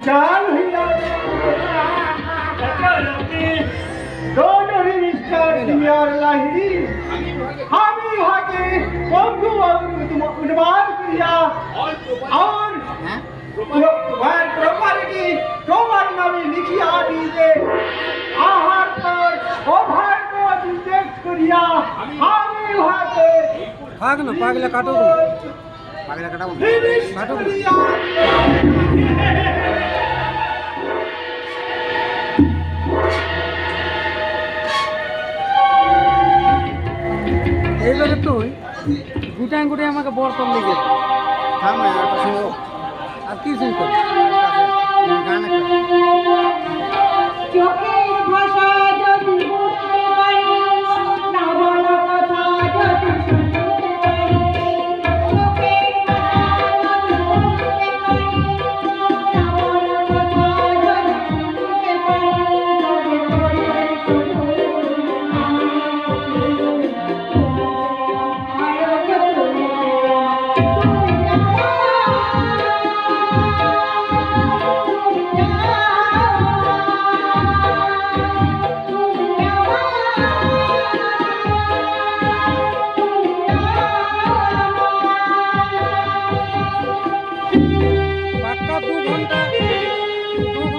চাল হইয়া ডোডরি mister senior Lahiri আমি ভাগে বন্ধু অনুমান করিয়া और प्रॉपर्टी তোমার নামে লিখিয়া দিতে আহার পর ওভার को নির্দেশ করিয়া আমি ভাগে भाग ना पागला काटो पागला काटो काटो এইবারে তুই গুটাই গুটাই আমাকে বর্তন লেগে থাম না একটা শুনো আর কি শুনতো গান চোখের ভাষা যদি বুঝতে পারি না বলা কথা যদি শুনতে পারি চোখের ভাষা যদি বুঝতে পারি না বলা কথা যদি শুনতে পারি পাক্কা 2 ঘন্টা 2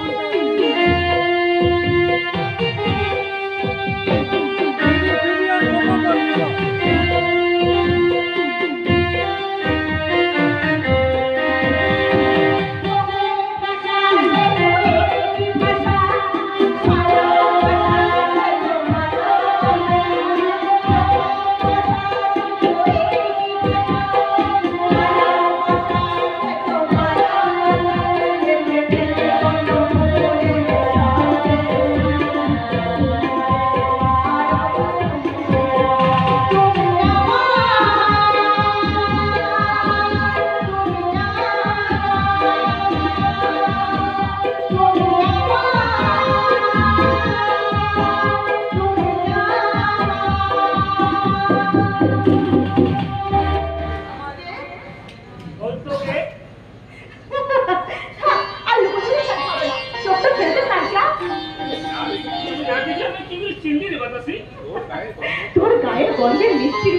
তোর গায়ের গন্ধে মিষ্টি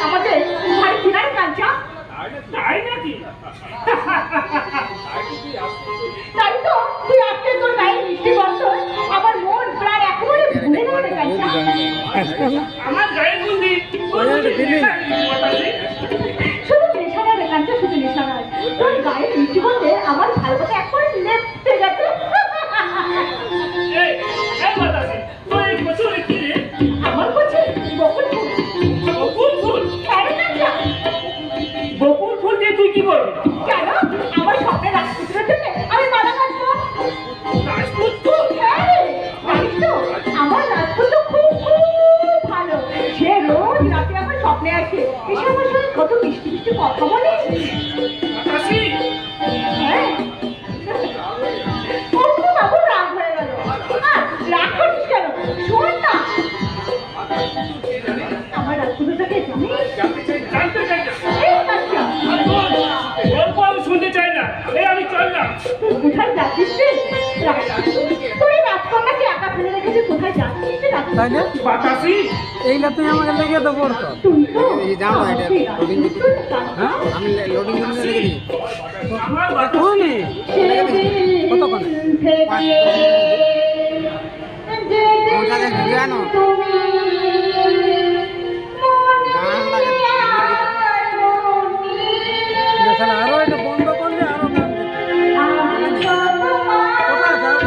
আমাদের বাড়ি কিনারে কাঁচা তাই নাকি তাই তো তুই আজকে তোর গায়ের মিষ্টি গন্ধ আমার মন প্রায় একেবারে ভুলে গেছে কাঁচা আমার গায়ে বুদ্ধি শুধু নেশানা রে কাঁচা শুধু নেশানা তোর গায়ের মিষ্টি গন্ধে আমার ভালোবাসা একেবারে লেপটে গেছে আমার কাছে বকুল ফুল বকুল ফুল আরে কাঁচা বকুল ফুল দিয়ে তুই কি করবি? কেন আমার স্বপ্নের রাজপুত্রের জন্য আমি মালা কাটবো রাজপুত্র? হ্যাঁ রে, জানিস তো আমার রাজপুত্র খুব খুব ভালো সে রোজ রাতে আমার স্বপ্নে আসে এসে আমার সঙ্গে কত মিষ্টি মিষ্টি কথা বলে বাতাসি হ্যাঁ ও তো বাবু রাগ হয়ে গেল রাগ করছিস কেন শোন না আমার রাজপুত্রটাকে জানিস জানতে চাই না এই কাজটা গল্প আমি শুনতে চাই না আমি চললাম তুই কোথায় যাচ্ছিস রে তুই রাজকন্যাকে একা ফেলে রেখেছিস কোথায় যাচ্ছিস রে তাই না বাতাসি এইলা তুই আমাকে লেগে তো বর্তন তুই তো এই যাও না এটা লোডিং দিতে হ্যাঁ আমি লোডিং দিতে লেগে দিই আমার কোনি কতক্ষণ কোনটা দেখ জানো গান লাগে দেখেন আরো এটা বন্ধ করলে আরো গান দিতে কোথায় যাও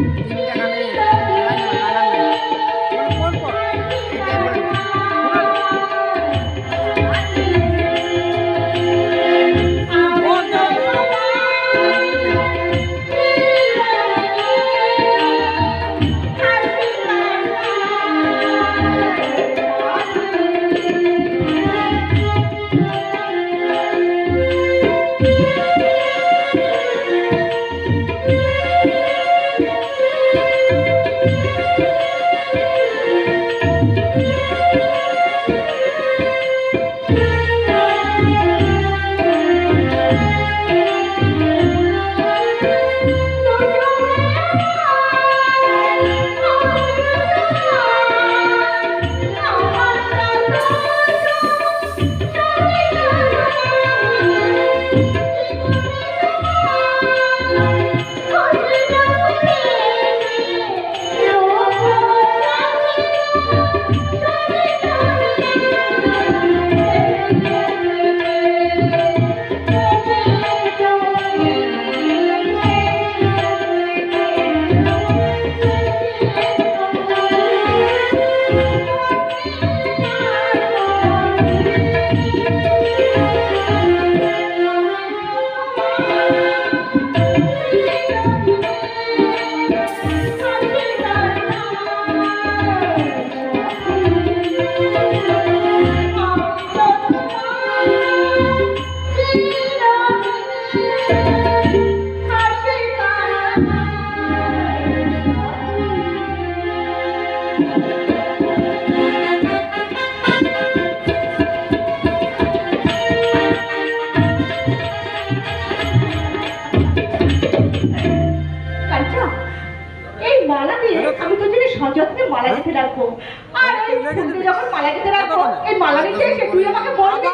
তিনটা গানে কোন কোন আমি কাঞ্চা, এই মালা দিয়ে আমি তোর জন্য সযত্নে মালা গেঁথে রাখবো। আর ওই ফুলটা যখন মালা গেঁথে রাখবো, এই মালা নিতে এসে তুই আমাকে বলবি